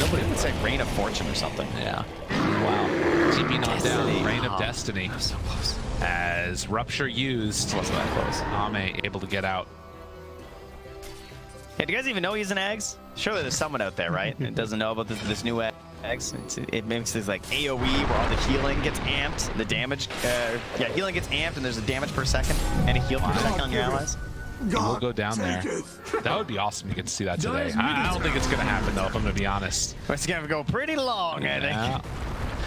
Nobody would say Reign of Fortune or something. Yeah. Wow. TP knocked down. Reign of Destiny. So close. As Rupture used. It wasn't that close. Ame able to get out. Hey, do you guys even know he's an Eggs? Surely there's someone out there, right? That doesn't know about this new Eggs. It makes this like AoE where all the healing gets amped, the damage. Yeah, healing gets amped, and there's a damage per second and a heal per second on your allies. We'll go down there. That would be awesome to get to see that today. I don't think it's going to happen, though, if I'm going to be honest. It's going to go pretty long, I think.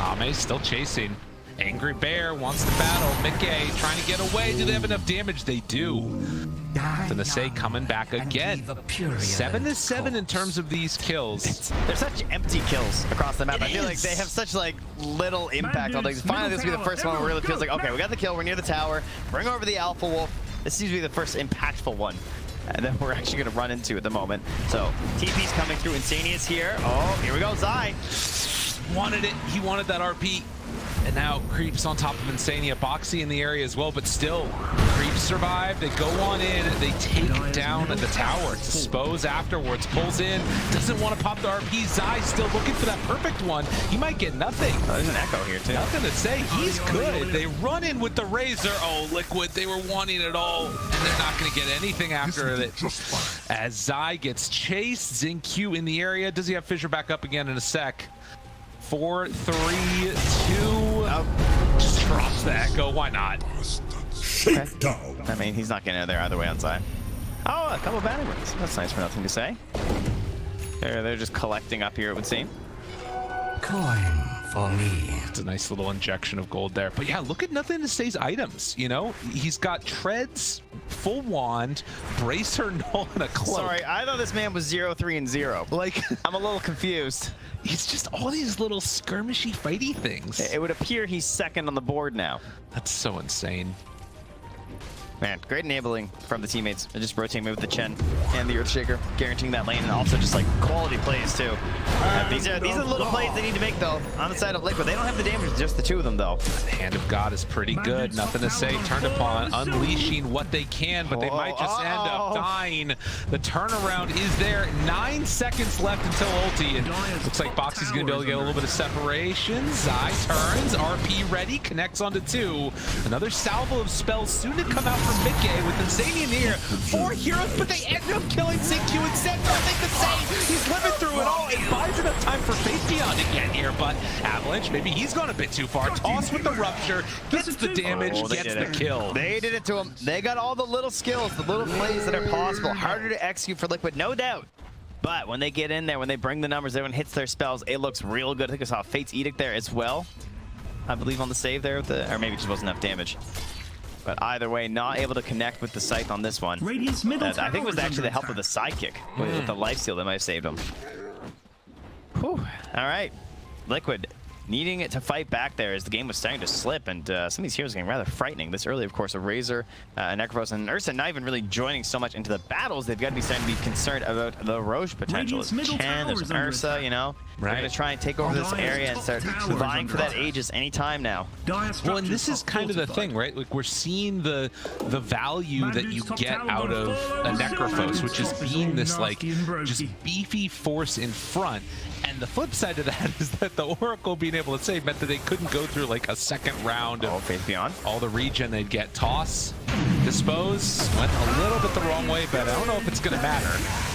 Ame's still chasing. Angry Bear wants to battle. Mickey trying to get away. Do they have enough damage? They do. Thanase coming back again. 7-7 in terms of these kills. They're such empty kills across the map. I feel like they have such like little impact on things. Finally, this will be the first one where it really feels like, okay, we got the kill. We're near the tower. Bring over the Alpha Wolf. This seems to be the first impactful one that we're actually going to run into at the moment. So TP's coming through. Insania's here. Oh, here we go, Zai. Wanted it. He wanted that RP. And now Creeps on top of Insania. Boxy in the area as well, but still, Creeps survive. They go on in. They take down the tower. Dispose afterwards. Pulls in. Doesn't want to pop the RP. Zai still looking for that perfect one. He might get nothing. Oh, there's an Echo here, too. Nothing to say. He's good. They run in with the Razor. Oh, Liquid. They were wanting it all. And they're not going to get anything after it. As Zai gets chased. Zinq in the area. Does he have Fissure back up again in a sec? 4, 3, 2. Just drops the Echo. Why not? Okay. I mean, he's not getting out of there either way on side. Oh, a couple of batting rings. That's nice for nothing to say. They're just collecting up here, it would seem. Coin for me. It's a nice little injection of gold there. But yeah, look at Nothing to Say's items. You know, he's got treads, full wand, bracer, null, and a cloak. Sorry, I thought this man was 0, 3, and 0. Like, I'm a little confused. It's just all these little skirmishy, fighty things. It would appear he's second on the board now. That's so insane. Man, great enabling from the teammates. They're just rotating me with the Chen and the Earthshaker, guaranteeing that lane, and also just like quality plays too. These are the little plays they need to make though on the side of Liquid. They don't have the damage, just the two of them though. The Hand of God is pretty good. Nothing to say. Turned upon, unleashing what they can, but they might just end up dying. The turnaround is there. 9 seconds left until ulti, and looks like Boxy's gonna be able to get a little bit of separation. Zai turns, RP ready, connects onto 2. Another salvo of spells soon to come out from Mickey with Insania near. 4 heroes, but they end up killing Zinq instead. Nothing to say. He's living through it all. It buys enough time for Faith Beyond again here, but Avalanche, maybe he's gone a bit too far. Toss with the Rupture, gets the damage, gets the kill. They did it to him. They got all the little skills, the little plays that are possible. Harder to execute for Liquid, no doubt. But when they get in there, when they bring the numbers, everyone hits their spells, it looks real good. I think I saw Fate's Edict there as well. I believe on the save there, with the, or maybe it just wasn't enough damage. But either way, not able to connect with the Scythe on this one. I think it was actually the help of the sidekick with the lifesteal that might have saved him. Whew. All right, Liquid needing it to fight back there as the game was starting to slip, and some of these heroes are getting rather frightening. This early, of course, a Razor, Necrophos, and Ursa not even really joining so much into the battles. They've got to be starting to be concerned about the Roche potential. There's Chen, there's Ursa, you know. They're going to try and take over this area and start vying for that Aegis anytime now. Well, and this is kind of the thing, right? Like, we're seeing the value that you get out of a Necrophos, which is being this, like, just beefy force in front. And the flip side of that is that the Oracle being able to save meant that they couldn't go through like a second round of Faith Beyond. All the regen they'd get. Toss, dispose, went a little bit the wrong way, but I don't know if it's going to matter.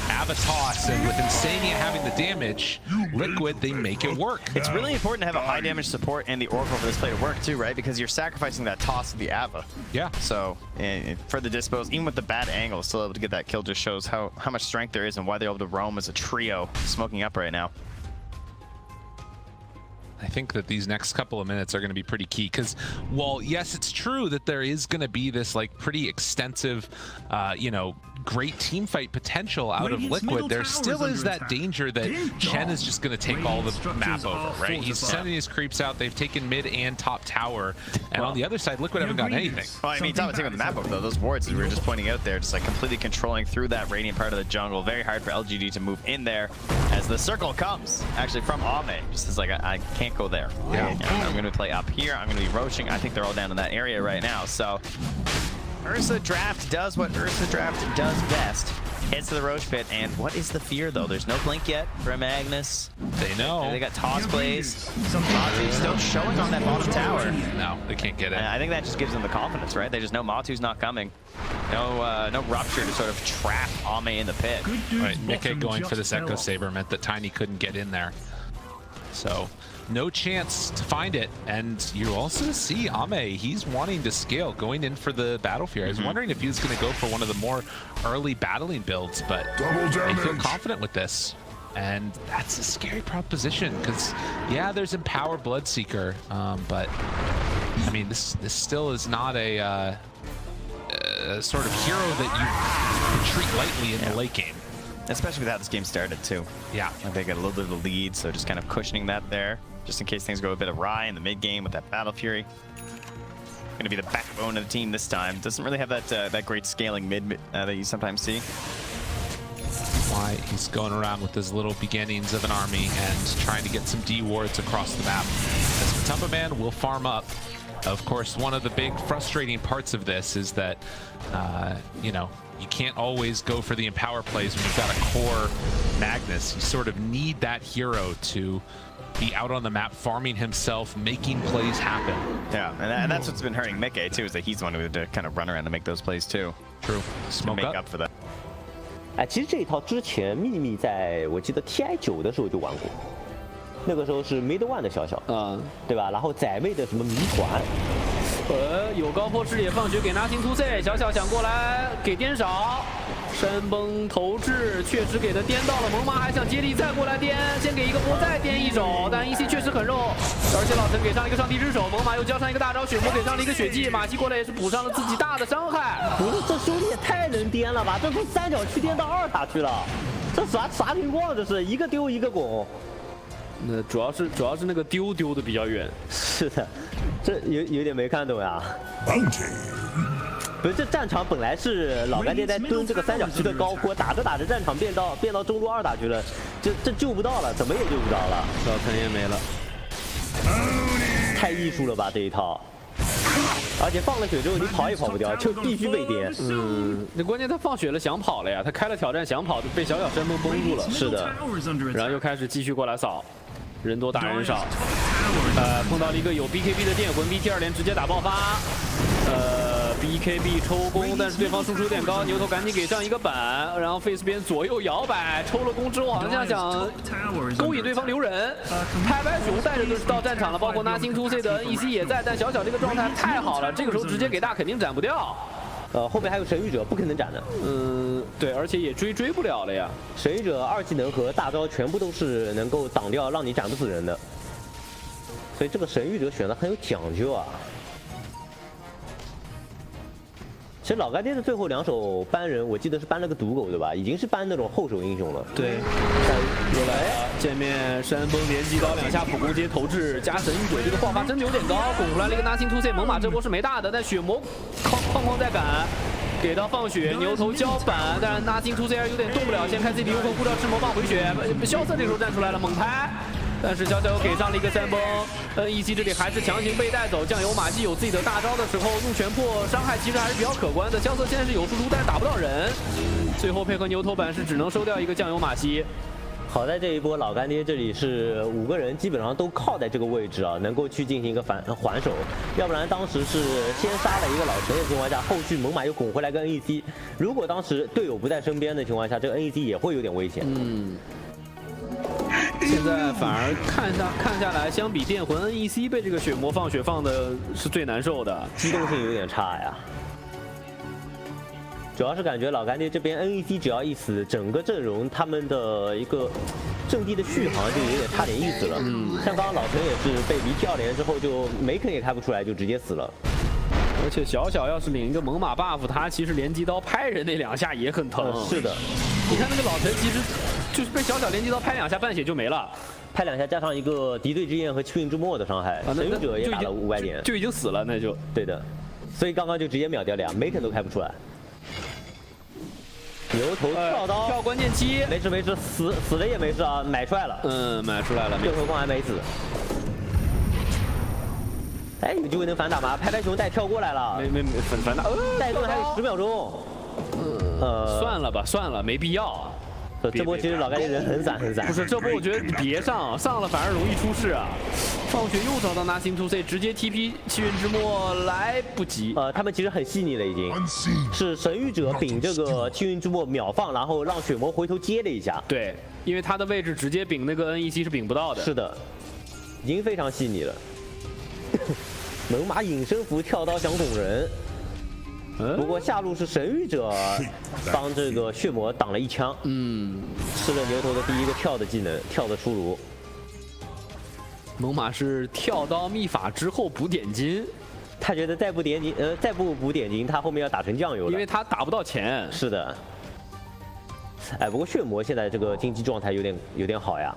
Have a toss, and with Insania having the damage, Liquid, they make it work. It's really important to have a high damage support and the Oracle for this play to work too, right? Because you're sacrificing that toss of the Ava. Yeah. So for the dispose, even with the bad angle, still able to get that kill just shows how much strength there is and why they're able to roam as a trio smoking up right now. I think that these next couple of minutes are going to be pretty key because, while yes, it's true that there is going to be this like pretty extensive, you know, great team fight potential out of Liquid, there still is that danger that Chen is just going to take all the map over, right? He's sending his creeps out. They've taken mid and top tower, and on the other side, Liquid haven't gotten anything. Well, I mean, it's not taking the map over though. Those wards that we were just pointing out there, just like completely controlling through that radiant part of the jungle. Very hard for LGD to move in there as the circle comes actually from Ame. Just as like I can't go there. Yeah. I'm going to play up here. I'm going to be roaching. I think they're all down in that area right now. So Ursa Draft does what Ursa Draft does best. Hits to the Roach Pit, and what is the fear though? There's no blink yet for Magnus. They know. They got toss plays. Matu's still showing on that bottom tower. No, they can't get it. I think that just gives them the confidence, right? They just know Matu's not coming. No rupture to sort of trap Ame in the pit. Right, Mickey going for this Echo Saber meant that Tiny couldn't get in there. So no chance to find it. And you also see Ame, he's wanting to scale, going in for the Battle Fury. I was wondering if he was going to go for one of the more early battling builds, but they feel confident with this. And that's a scary proposition because, yeah, there's Empower Bloodseeker, but I mean, this still is not a sort of hero that you can treat lightly in the late game. Especially with how this game started, too. Yeah. They got a little bit of a lead, so just kind of cushioning that there, just in case things go a bit awry in the mid game with that Battle Fury. Going to be the backbone of the team this time. Doesn't really have that great scaling mid that you sometimes see. Why he's going around with his little beginnings of an army and trying to get some D wards across the map. As Matumba Man will farm up. Of course, one of the big frustrating parts of this is that, you know, you can't always go for the Empower plays when you've got a core Magnus. You sort of need that hero to be out on the map, farming himself, making plays happen. Yeah, and that's what's been hurting Mickey, too, is that he's the one who had to kind of run around and make those plays, too. True. Smoke to make up for that. 哎，其实这一套之前秘密在我记得 TI9的时候就玩过，那个时候是 Mid One 的小，对吧？然后载妹的什么谜团，有高坡视野放血给Nothing to Say，小想过来给颠少，山崩投掷确实给他颠到了，猛犸还想接力再过来颠，先给一个波再颠一手，但 EC 确实很肉，而且老陈给上一个上帝之手，猛犸又交上一个大招，血魔给上了一个血祭，马西过来也是补上了自己大的伤害。不是这兄弟也太能颠了吧？这从3角区颠到2塔去了，这啥情况？这是一个丢一个拱。那主要是那个丢的比较远。是的，这有点没看懂呀。不是，这战场本来是老干爹在蹲这个3角区的高坡，打着打着战场变到中路2塔去了，这救不到了，怎么也救不到了。老陈也没了，太艺术了吧这一套。而且放了血之后，你跑也跑不掉，就必须被颠。那关键他放血了，想跑了呀，他开了挑战想跑，被小山崩崩住了。是的，然后又开始继续过来扫，人多打人少。碰到了一个有 BKB 的电魂 ，BT2连直接打爆发。BKB 抽攻，但是对方输出有点高，牛头赶紧给上一个板，然后 Face 边左右摇摆，抽了攻之后好像想勾引对方留人。拍拍熊带着就是到战场了，包括Nothing to Say的 NEC 也在，但小这个状态太好了，这个时候直接给大肯定斩不掉。后面还有神谕者，不可能斩的。对，而且也追不了了呀。神谕者2技能和大招全部都是能够挡掉，让你斩不死人的。所以这个神谕者选的很有讲究啊。其实老干爹的最后2手搬人，我记得是搬了个毒狗对吧？已经是搬那种后手英雄了。对，又来了，见面山崩连击刀2下普攻接投掷加神谕者，这个爆发真的有点高，拱出来了一个Nothing to Say，猛犸这波是没大的，但血魔哐在赶。给到放血，牛头交板，但是Nothing to Say有点动不了，先开 CD 无痕护照赤魔棒回血，萧瑟这时候站出来了，猛拍。但是小又给上了一个3崩，NEC 这里还是强行被带走。酱油马季有自己的大招的时候，用全破伤害其实还是比较可观的。萧瑟现在是有输出，但是打不到人。最后配合牛头板是只能收掉一个酱油马西。好在这一波老干爹这里是5个人基本上都靠在这个位置啊，能够去进行一个还手，要不然当时是先杀了一个老陈的情况下，后续猛犸又拱回来跟 NEC， 如果当时队友不在身边的情况下，这个 NEC 也会有点危险。现在反而看下来，相比电魂 NEC 被这个血魔放血放的是最难受的，机动性有点差呀。主要是感觉老干爹这边 NEC 只要一死，整个阵容他们的一个阵地的续航就有点差点意思了。像刚刚老陈也是被BT2连之后就梅肯也开不出来，就直接死了。而且小要是领一个猛犸 buff， 他其实连击刀拍人那2下也很疼。是的，你看那个老陈其实就是被小连击刀拍2下半血就没了，拍2下加上一个敌对之焰和气运之末的伤害，神谕者也打了500点，就已经死了，那就对的。所以刚刚就直接秒掉梅肯都开不出来。牛头跳刀，跳关键期，没事，死了也没事啊，买出来了。买出来了，更何况还没死。哎，有机会能反打吗？拍熊带跳过来了，没反打，带盾还有10秒钟。算了吧，算了，没必要啊。这波其实老干爹人很散很散。不是这波，我觉得你别上，上了反而容易出事啊。放血又找到Nothing to say，直接 TP 气运之末来不及。他们其实很细腻了，已经是神谕者秉这个气运之末秒放，然后让血魔回头接了一下。对，因为他的位置直接秉那个 NEC 是秉不到的。是的，已经非常细腻了。猛犸隐身符跳刀想捅人。不过下路是神谕者帮这个血魔挡了一枪，吃了牛头的第一个跳的技能，跳的出炉。猛犸是跳刀秘法之后补点金，他觉得再不补点金，他后面要打成酱油了，因为他打不到钱。是的，哎，不过血魔现在这个经济状态有点好呀。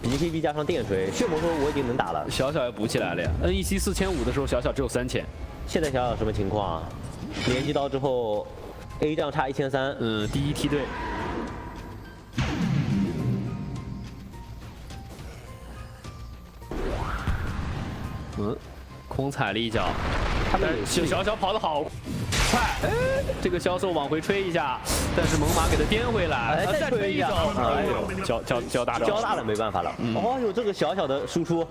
BKB 加上电锤，血魔说我已经能打了，小小也补起来了呀。NEC 4500的时候，小小只有3000。现在小小什么情况啊？连击刀之后 ，A 账差1300，第一梯队。空踩了一脚，他们小小跑得好快，哎，这个销售往回吹一下，但是猛犸给他颠回来，再吹一脚，哎呦，交大了，没办法了。哦呦，这个小小的输出，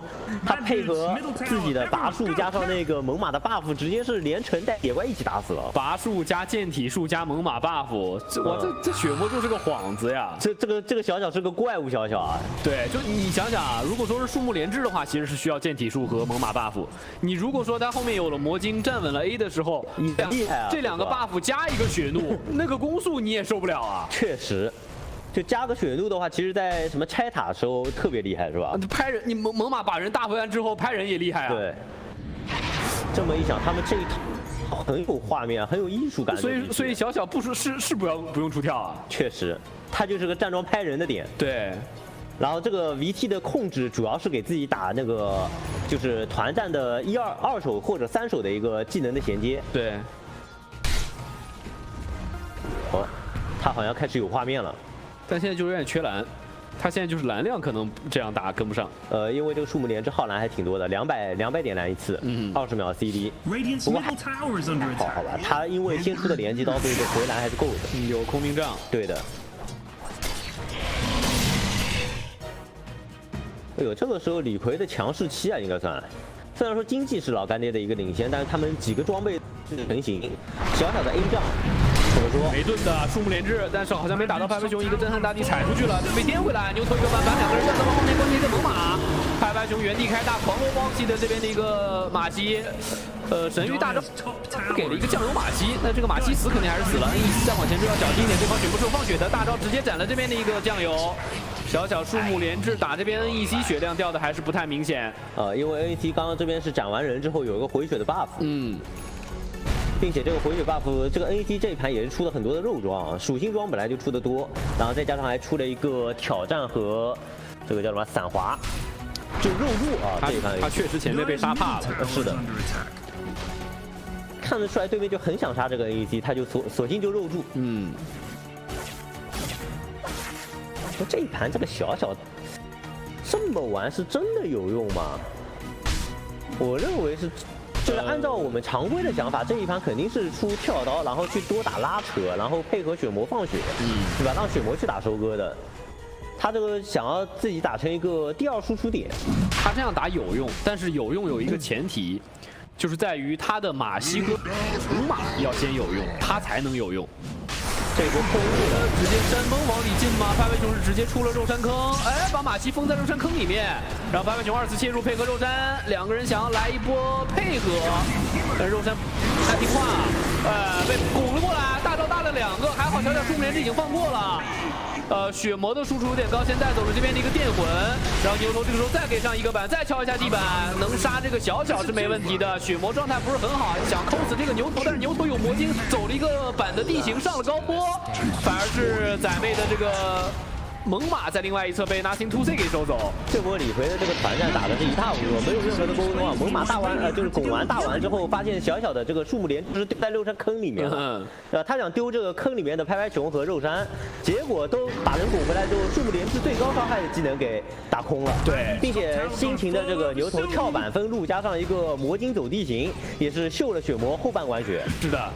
他配合自己的拔树加上那个猛犸的 buff， 直接是连城带野怪一起打死了。拔树加剑体术加猛犸 buff， 这血魔就是个幌子呀。这个小小是个怪物小小啊。对，就你想想啊，如果说是树木连制的话，其实是需要剑体术和猛犸 buff。你如果说他后面有了魔晶站稳了 A 的时候，你厉害啊！这两个 buff 加一个血怒，那个攻速你也受不了啊。确实，就加个血怒的话，其实在什么拆塔的时候特别厉害，是吧？拍人，你猛犸把人打回来之后，拍人也厉害啊。对。这么一想，他们这一套很有画面，很有艺术感。所以小小不用出跳啊。确实，他就是个站桩拍人的点。对。然后这个 VT 的控制主要是给自己打那个就是团战的二手或者3手的一个技能的衔接。对。哦，他好像开始有画面了，但现在就有点缺蓝，他现在就是蓝量可能这样打跟不上。因为这个树木连之耗蓝还挺多的，200点蓝一次，20秒 CD。不过好吧，他因为先出的连击刀，所以说回蓝还是够的。有空明杖。对的。哎呦，这个时候李逵的强势期啊，应该算。虽然说经济是老干爹的一个领先，但是他们几个装备成型，小小的 A 杖。怎么说？梅顿的树木连制，但是好像没打到拍拍熊，一个震撼大地踩出去了，被颠回来，牛头一个弯把两个人站到了后面关节的猛犸，拍拍熊原地开大狂罗包系的这边的一个马西，神域大招给了一个酱油马西，那这个马西死肯定还是死了，NEC再往前追要小心一点，对方血不是有放血的，大招直接斩了这边的一个酱油。小小树木连制打这边 NEC 血量掉的还是不太明显，因为 NEC 刚刚这边是斩完人之后有一个回血的 buff，并且这个回血 buff， 这个 NEC 这一盘也是出了很多的肉装，属性装本来就出的多，然后再加上还出了一个挑战和这个叫什么散滑，就肉柱啊，这一盘他确实前面被杀怕了，是的，看得出来对面就很想杀这个 NEC， 他就索性就肉柱，这一盘这个小小这么玩是真的有用吗？我认为是。就是按照我们常规的想法，这一盘肯定是出跳刀，然后去多打拉扯，然后配合血魔放血，对吧？让血魔去打收割的。他这个想要自己打成一个第二输出点，他这样打有用，但是有用有一个前提，就是在于他的马西和猛犸要先有用，他才能有用。这波封了，直接山崩往里进吗？拍拍熊是直接出了肉山坑，哎，把马西封在肉山坑里面，然后拍拍熊2次切入配合肉山，两个人想要来一波配合，但是肉山不太听话，被拱了过来，大招大了2个，还好小小树木连制已经放过了。血魔的输出有点高，先带走了这边的一个电魂，然后牛头这个时候再给上一个板，再敲一下地板，能杀这个小小是没问题的。血魔状态不是很好，想抠死这个牛头，但是牛头有魔晶，走了一个板的地形上了高坡，反而是仔妹的这个猛犸在另外一侧被 Nothing to say 给收走。这波李逵的这个团战打的是一塌糊涂，没有任何的沟通啊。猛犸大完就是拱完大完之后，发现小小的这个树木连就是丢在肉山坑里面了。他想丢这个坑里面的拍拍熊和肉山，结果都把人拱回来之后，树木连是最高伤害的技能给打空了。对，并且辛勤的这个牛头跳板分路加上一个魔晶走地形，也是秀了血魔后半管血。是的。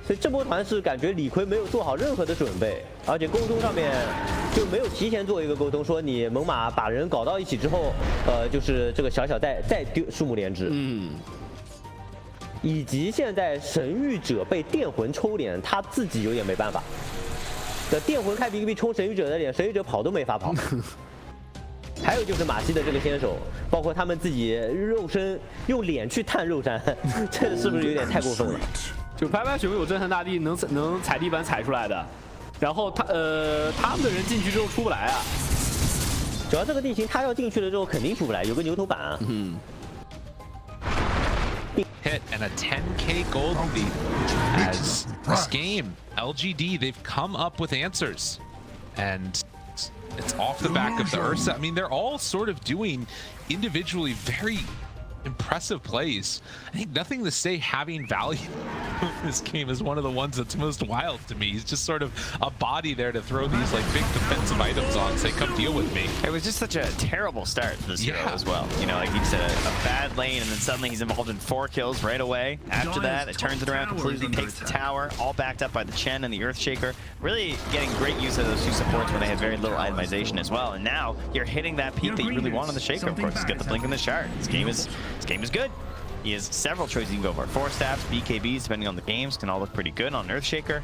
所以这波团是感觉李逵没有做好任何的准备，而且沟通上面就没有提前做一个沟通，说你猛犸把人搞到一起之后，就是这个小再丢树木连枝。以及现在神域者被电魂抽脸，他自己有点没办法。的电魂开 BKB 冲神域者的脸，神域者跑都没法跑。还有就是马西的这个先手，包括他们自己肉身用脸去探肉山，这是不是有点太过分了？就拍拍熊有震撼大地能踩地板踩出来的，然后他们的人进去之后出不来啊。主要这个地形他要进去了之后肯定出不来，有个牛头板啊。Hit and a 10K gold lead as this game, LGD, they've come up with answers. And it's off the back of the Ursa. I mean, they're all sort of doing individually very impressive plays. I think nothing to say having value in this game is one of the ones that's most wild to me. He's just sort of a body there to throw these like big defensive items on, say, come deal with me. It was just such a terrible start for this hero as well. You know, like he said, a bad lane, and then suddenly he's involved in 4 kills right away. After that, it turns it around completely, takes the tower, all backed up by the Chen and the Earthshaker. Really getting great use of those 2 supports when they had very little itemization as well. And now you're hitting that peak that you really want on the Shaker, of course. Just get the blink and the shard. This game is good. He has several choices you can go for. 4 staffs, BKBs, depending on the games, can all look pretty good on Earthshaker.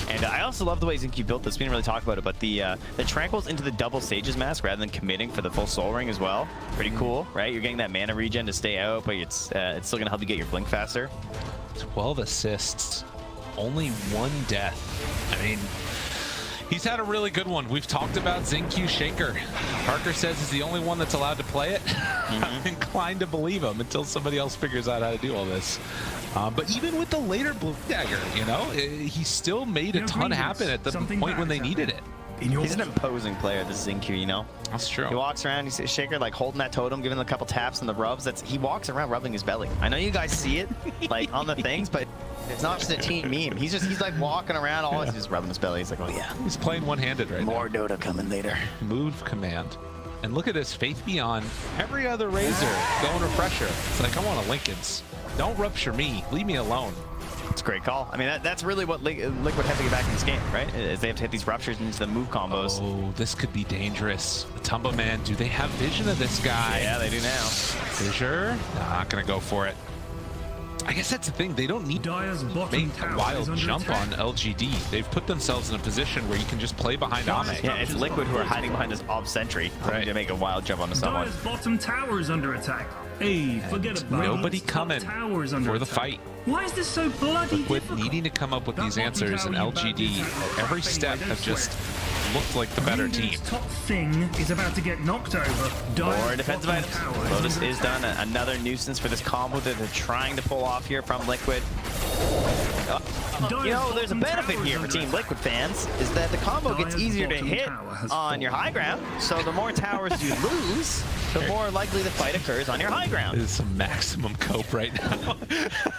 And I also love the way Zinky built this. We didn't really talk about it, but the Tranquils into the double Sage's Mask rather than committing for the full Soul Ring as well. Pretty cool, right? You're getting that mana regen to stay out, but it's still going to help you get your blink faster. 12 assists, only 1 death. I mean, he's had a really good one. We've talked about Zinky Shaker. Parker says he's the only one that's allowed to play it. I'm inclined to believe him until somebody else figures out how to do all this. But even with the later Blue Dagger, you know, he still made a ton happen at the point when they needed it. He's an imposing player, this Zinky, you know? That's true. He walks around, he's a Shaker, like holding that totem, giving him a couple taps and the rubs. He walks around rubbing his belly. I know you guys see it, like on the things, but it's not just a team meme. He's like walking around, always just rubbing his belly. He's like, oh yeah. He's playing one-handed right now. More Dota coming later. Move command. And look at this, Faith Beyond. Every other Razor going Refresher. It's like, I want a Lincoln's. Don't rupture me. Leave me alone. It's a great call. I mean, that's really what Liquid have to get back in this game, right? Is they have to hit these ruptures into the move combos. Oh, this could be dangerous. The Tumba Man, do they have vision of this guy? Yeah, they do now. Fissure? No, not gonna go for it. I guess that's the thing. They don't need to make a wild jump on LGD. They've put themselves in a position where you can just play behind Ame. Yeah, it's Liquid who are hiding behind this Ob Sentry to make a wild jump onto someone. Dire's bottom tower is under attack. Hey, forget about nobody coming for the fight. Why is this so bloody Liquid difficult? needing to come up with these answers, and LGD at every step have just looked like the better team. Top thing is about to get knocked over. More defensive items. Lotus is done. Another nuisance for this combo that they're trying to pull off here from Liquid. You know, there's a benefit here for Team Liquid fans, is that the combo gets easier to hit on your high ground, so the more towers you lose, the more likely the fight occurs on your high ground. This is some maximum cope right now.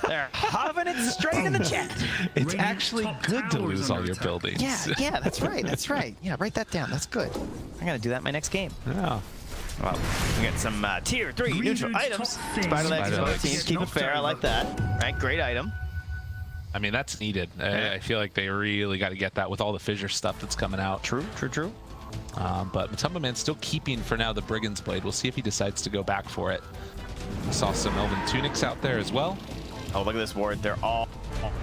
They're huffing it straight in the chat. It's actually good to lose all your buildings. Yeah, that's right, that's right. Yeah, write that down, that's good. I'm gonna do that in my next game. Yeah. Well, we got some tier 3 neutral items. Spider-Legs for both teams, keep it fair, I like that. Right, great item. I mean, that's needed. I feel like they really got to get that with all the fissure stuff that's coming out. True. But Matumba Man's still keeping, for now, the Brigand's Blade. We'll see if he decides to go back for it. We saw some Elven Tunics out there as well. Oh, look at this ward. They're all,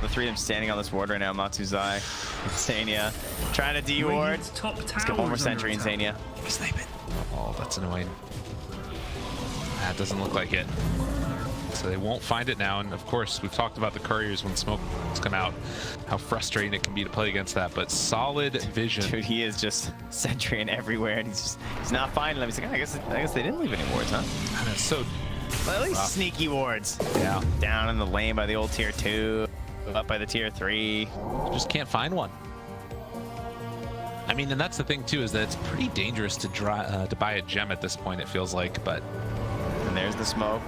the 3 of them standing on this ward right now. Matsuzai, Insania, trying to D-ward. Let's get one more sentry, Insania. Snipe it. Oh, that's annoying. That doesn't look like it. So they won't find it now, and of course we've talked about the couriers when smokes come out, how frustrating it can be to play against that, but solid vision. Dude, he is just sentrying everywhere, and he's not finding them. He's like, I guess they didn't leave any wards, huh? That's so well, at least sneaky wards. Yeah. Down in the lane by the old tier 2, up by the tier 3. Just can't find one. I mean, and that's the thing too, is that it's pretty dangerous to buy a gem at this point, it feels like, but... And there's the smoke.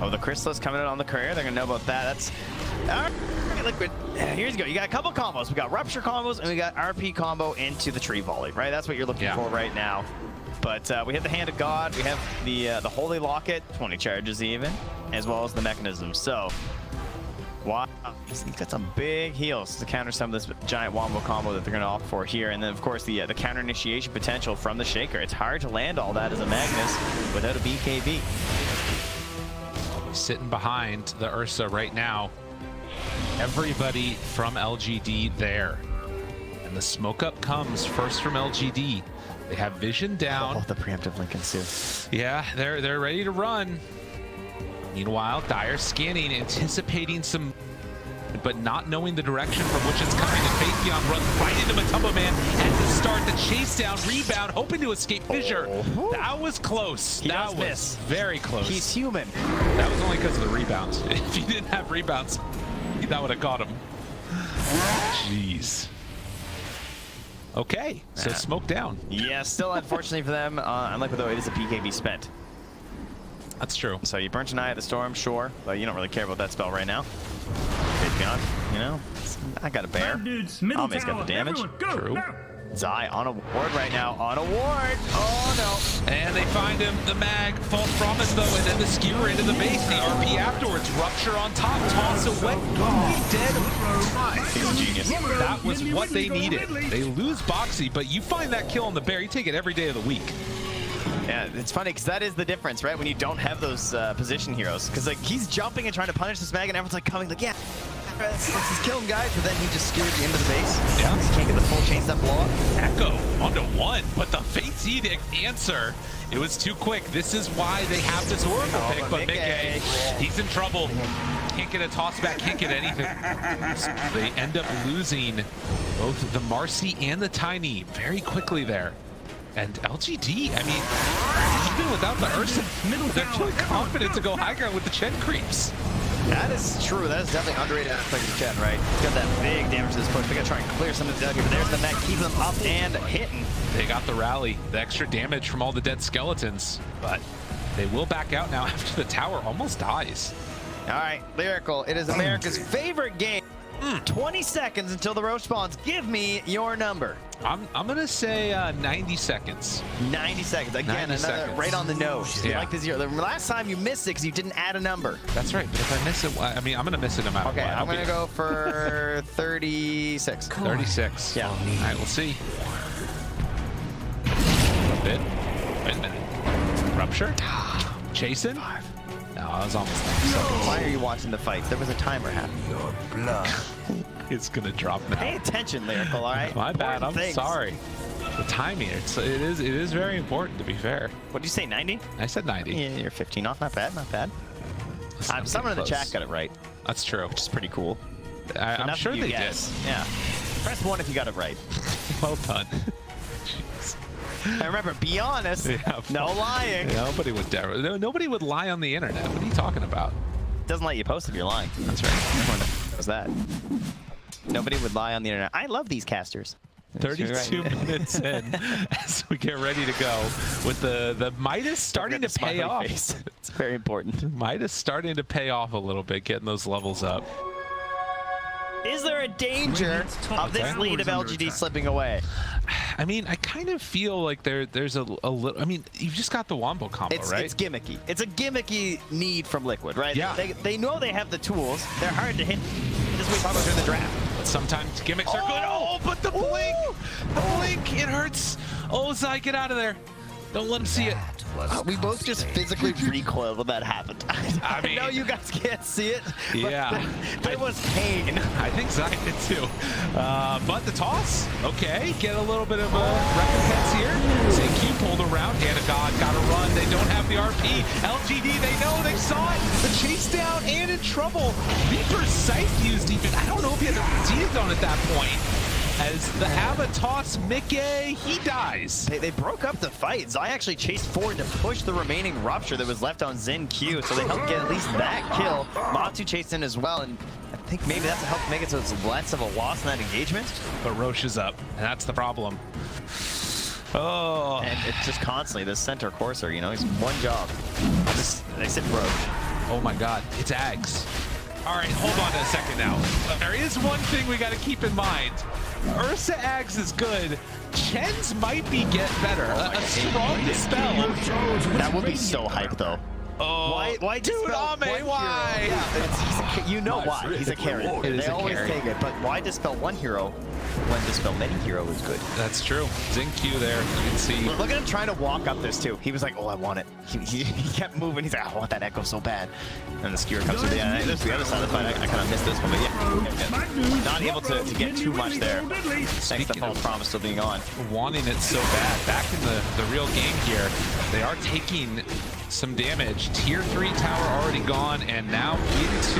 Oh, the Chrysalis coming in on the courier. They're gonna know about that. That's all right, Liquid. Here you go. You got a couple combos. We got Rupture combos and we got RP combo into the Tree Volley, right? That's what you're looking for right now. But we have the Hand of God. We have the Holy Locket, 20 charges even, as well as the Mechanism. So Wow, he's got some big heals to counter some of this giant wombo combo that they're going to opt for here. And then, of course, the counter initiation potential from the Shaker. It's hard to land all that as a Magnus without a BKB. Sitting behind the Ursa right now. Everybody from LGD there. And the smoke up comes first from LGD. They have vision down. Oh, the preemptive Lincoln too. Yeah, they're ready to run. Meanwhile, Dire scanning, anticipating some, but not knowing the direction from which it's coming. And Faithion runs right into Matumbo Man at the start. The chase down, rebound, hoping to escape Fissure. Oh. That was close. That was miss. very close. He's human. That was only because of the rebounds. If he didn't have rebounds, that would have got him. Jeez. Okay, so smoke down. Yeah, still unfortunately for them, unlike though it is a BKB spent. That's true. So you burnt an eye at the storm, sure, but you don't really care about that spell right now. Faithion, you know, I got a bear. Alme's got the damage. True. Zai on a ward right now, on a ward. Oh no. And they find him, the mag, false promise though, and then the skewer into the base, the RP afterwards, rupture on top, toss away, dead. He's a genius. That was what they needed. They lose Boxy, but you find that kill on the bear, you take it every day of the week. Yeah, it's funny because that is the difference, right? When you don't have those position heroes, because like he's jumping and trying to punish this mag, and everyone's like coming, like yeah, let's just kill him, guys. But then he just skewers you into the base. Yeah, he can't get the full chain step blow up. Echo onto one, but the Fate's Edict answer. It was too quick. This is why they have this Oracle pick, but Mickey, he's in trouble. Can't get a toss back, can't get anything. They end up losing both the Marcy and the Tiny very quickly there. And LGD, I mean, even without the Ursa, they're feeling confident to go high ground with the Chen creeps. That is true. That is definitely underrated aspect of Chen, right? He's got that big damage to this push. They gotta try and clear some of the dead here, but there's the mech, keeping them up and hitting. They got the rally, the extra damage from all the dead skeletons, but they will back out now after the tower almost dies. All right, Lyrical, it is America's favorite game. 20 seconds until the Roche spawns. Give me your number. I'm gonna say 90 seconds. 90 seconds. Again, 90 another seconds. right on the nose. Yeah. Like this year. The last time you missed it because you didn't add a number. That's right, but if I miss it, I mean, I'm gonna miss it no matter Okay, what. I'm gonna go for 36. 36. Yeah. All right, we'll see. A bit. Wait a minute. Rupture? Chasing? No, I was almost there. Why are you watching the fights? There was a timer happening. It's gonna drop now. Pay attention, Lyrical, all right? My bad, I'm Things. sorry. The timing, it is very important, to be fair. What did you say, 90? I said 90. Yeah, you're 15 off. Not bad, not bad. Someone in the chat got it right, That's true. which is pretty cool. I'm Enough sure of you they guess. Yeah. Press 1 if you got it right. did. Well done. And remember, be honest. Yeah, No lying. Nobody would dare. Nobody would lie on the internet. What are you talking about? Doesn't let you post if you're lying. That's right. Everyone knows that. Nobody would lie on the internet. I love these casters. 32 minutes in as we get ready to go with the Midas starting to pay off. Face. It's very important. Midas starting to pay off a little bit, getting those levels up. Is there a danger of this lead of LGD slipping away? I mean, I kind of feel like there's a little. I mean, you've just got the Wombo combo, right? It's gimmicky. It's a gimmicky need from Liquid, right? Yeah. They know they have the tools. They're hard to hit. This we talked about during the draft. But sometimes gimmicks are good. Oh, but the blink! The blink! It hurts! Oh, Zai, get out of there. Don't let him see it. We both just physically recoiled when that happened. I mean- know you guys can't see it, but Yeah. there was pain. I think Zai did too. But the toss, okay, get a little bit of a recompense here. ZQ pulled around, and a god gotta run. They don't have the RP. LGD, they know, they saw it. The chase down and in trouble. Reaper's Scythe used even. I don't know if he had the Zedek on at that point. As the Ava toss Mickey, he dies. They broke up the fight. Zai actually chased forward to push the remaining Rupture that was left on Zen Q, so they helped get at least that kill. Matu chased in as well, and I think maybe that's to help make it so it's less of a loss in that engagement. But Roche is up, and that's the problem. Oh. And it's just constantly this center courser, you know, he's one job. They said broke. Oh my god, it's Ags. All right, hold on a second now. There is one thing we got to keep in mind. Ursa Ags is good. Chen's might be get better. A strong spell. That would be so hype though. Why dude, dispel Ame, one why? hero? Yeah, you know why. He's a carry. It is They a always carry. take it, but why dispel one hero when dispel many hero is good? That's true. Zinq there, you can see. Look at him trying to walk up this too. He was like, oh, I want it. He kept moving. He's like, I want that echo so bad. And the skewer comes to the end. There's the other side of the fight. I kind of missed this one, but yeah. Not able to get too much there. Thanks to False Promise still being on. Wanting it so bad. Back in the real game here, they are taking some damage. Tier 3 tower already gone, and now into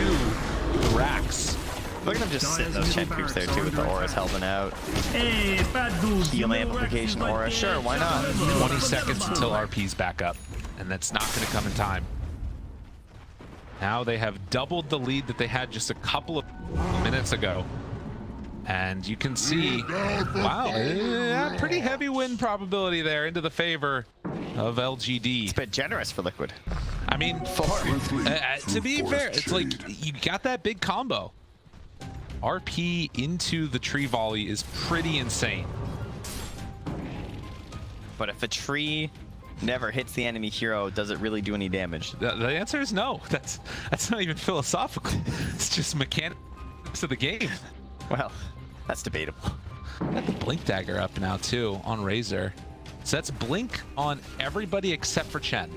the racks. Look at him just sitting those Chen creeps there too with the auras helping out. Hey, bad dudes. Heal amplification aura, sure, why not? 20 seconds until RP's back up, and that's not going to come in time. Now they have doubled the lead that they had just a couple of minutes ago. And you can see, wow, pretty heavy win probability there into the favor of LGD. It's a bit generous for Liquid. I mean, to be fair, it's like you got that big combo. RP into the tree volley is pretty insane. But if a tree never hits the enemy hero, does it really do any damage? The answer is no. That's not even philosophical. It's just mechanics of the game. Well, that's debatable. Got the blink dagger up now too on Razor. So that's blink on everybody except for Chen.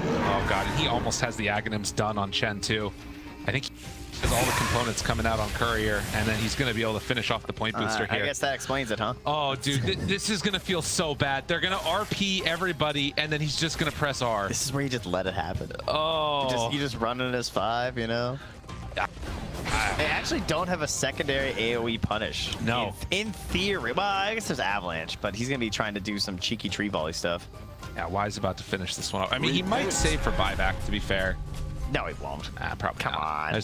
Oh god, and he almost has the Aghanims done on Chen too. I think he has all the components coming out on Courier, and then he's going to be able to finish off the point booster here. I guess that explains it, huh? Oh, dude, this is going to feel so bad. They're going to RP everybody, and then he's just going to press R. This is where you just let it happen. Oh. You just run it as 5, you know? They actually don't have a secondary AoE punish. No. In theory. Well, I guess there's Avalanche, but he's going to be trying to do some cheeky tree volley stuff. Yeah, Wise about to finish this one up. I mean, he might save for buyback, to be fair. No, he won't. Probably Come not. on.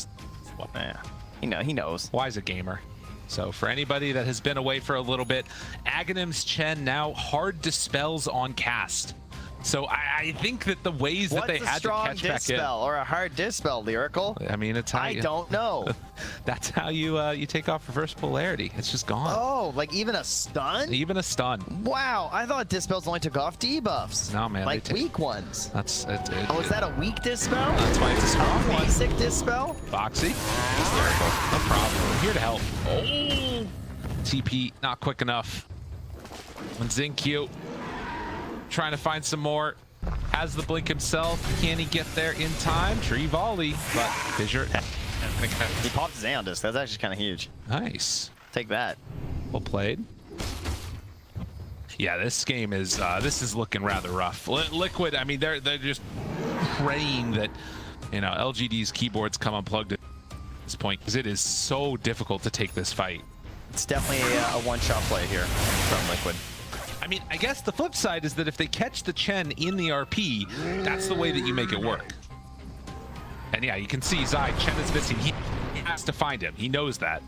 Yeah. He knows. Wise a gamer. So for anybody that has been away for a little bit, Aghanims Chen now hard dispels on cast. So I think that the ways that they had to catch back in. What's a strong dispel or a hard dispel, Lyrical? I mean, it's how I don't know. That's how you take off reverse polarity. It's just gone. Oh, like even a stun? Even a stun. Wow, I thought dispels only took off debuffs. No, man. Like weak ones. That's it. Oh, is that a weak dispel? That's why it's a strong one. Basic dispel? Foxy. No problem. I'm here to help. Oh! TP not quick enough. When Zinq trying to find some more. Has the blink himself. Can he get there in time? Tree volley, but Fissure. He popped his Aeon Disc. That's actually kind of huge. Nice. Take that. Well played. Yeah, this game is this is looking rather rough. Liquid, I mean, they're just praying that, you know, LGD's keyboards come unplugged at this point, because it is so difficult to take this fight. It's definitely a one-shot play here from Liquid. I mean, I guess the flip side is that if they catch the Chen in the RP, that's the way that you make it work. And yeah, you can see Zai, Chen is missing. He has to find him. He knows that.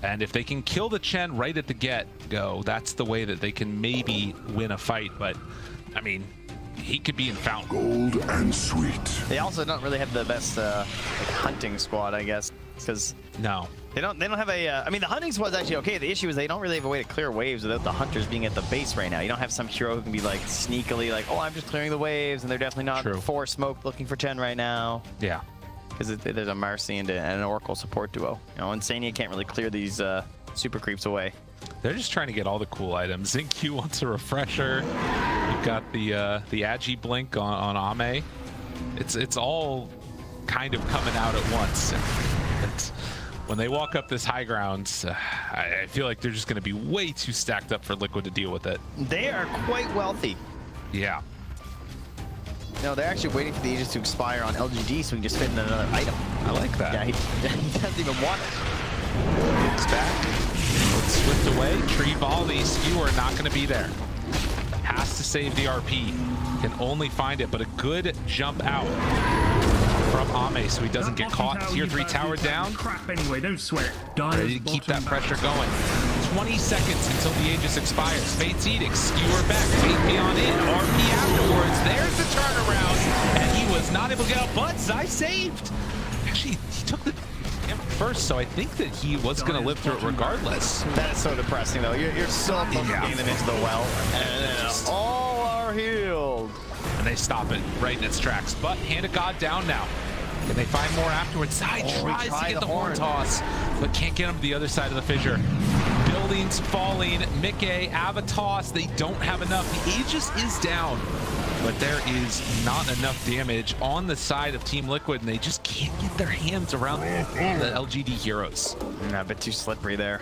And if they can kill the Chen right at the get-go, that's the way that they can maybe win a fight. But, I mean, he could be in Fountain. Gold and sweet. They also don't really have the best like hunting squad, I guess, because No. they don't have a. I mean, the hunting squad's actually okay. The issue is they don't really have a way to clear waves without the hunters being at the base right now. You don't have some hero who can be like sneakily like, oh, I'm just clearing the waves, and they're definitely not for smoke looking for Chen right now. Yeah. Because there's a Marcy and an Oracle support duo. You know, Insania can't really clear these super creeps away. They're just trying to get all the cool items. Zinq wants a refresher. You've got the Agi blink on Ame. It's all kind of coming out at once. When they walk up this high ground, I feel like they're just going to be way too stacked up for Liquid to deal with it. They are quite wealthy. Yeah. No, they're actually waiting for the Aegis to expire on LGD so we can just fit in another item. I like that. Yeah, he doesn't even want it. It's back. Swift away. Tree volley. Skewer not going to be there. Has to save the RP. Can only find it, but a good jump out from Ame so he doesn't get caught. Tier 3 tower down. Crap anyway, don't sweat. Ready to keep that pressure going. 20 seconds until the Aegis expires. Fate's Edict, Skewer back, Fate Beyond in, RP afterwards. There's the turnaround, and he was not able to get out, but Zai saved. Actually, he took the first, so I think that he was going to live through it regardless. That is so depressing, though. You're so close to getting them into the well, and then all are healed. And they stop it right in its tracks. But Hand of God down now. Can they find more afterwards? Side tries to get the horn toss, but can't get him to the other side of the fissure. Buildings falling. Mickey, Avatos, they don't have enough. The Aegis is down, but there is not enough damage on the side of Team Liquid, and they just can't get their hands around the LGD heroes. A bit too slippery there.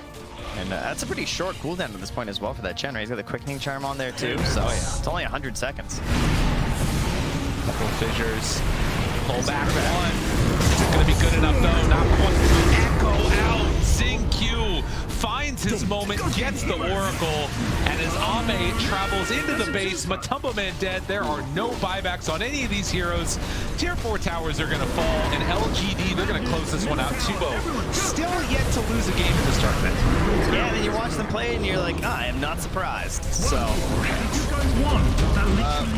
And that's a pretty short cooldown at this point as well for that Chen, right? He's got the quickening charm on there too, so it's only 100 seconds. Couple of fissures. Pull back one. Is it going to be good enough though? Not one. Echo out. Xingqiu finds his moment, gets the Oracle, and as Ame travels into the base, Matumbo Man dead. There are no buybacks on any of these heroes. Tier 4 towers are going to fall, and LGD, they're going to close this one out. Tubo still yet to lose a game in this tournament. Yeah, and then you watch them play and you're like, I am not surprised. So,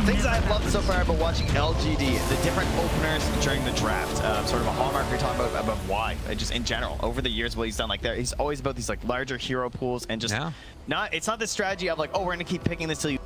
things I've loved so far about watching LGD, the different openers during the draft, sort of a hallmark you're talking about why, just in general, over the years, what he's done, like there, he's always about these like larger hero pools and just it's not this strategy of like, oh, we're gonna keep picking this till you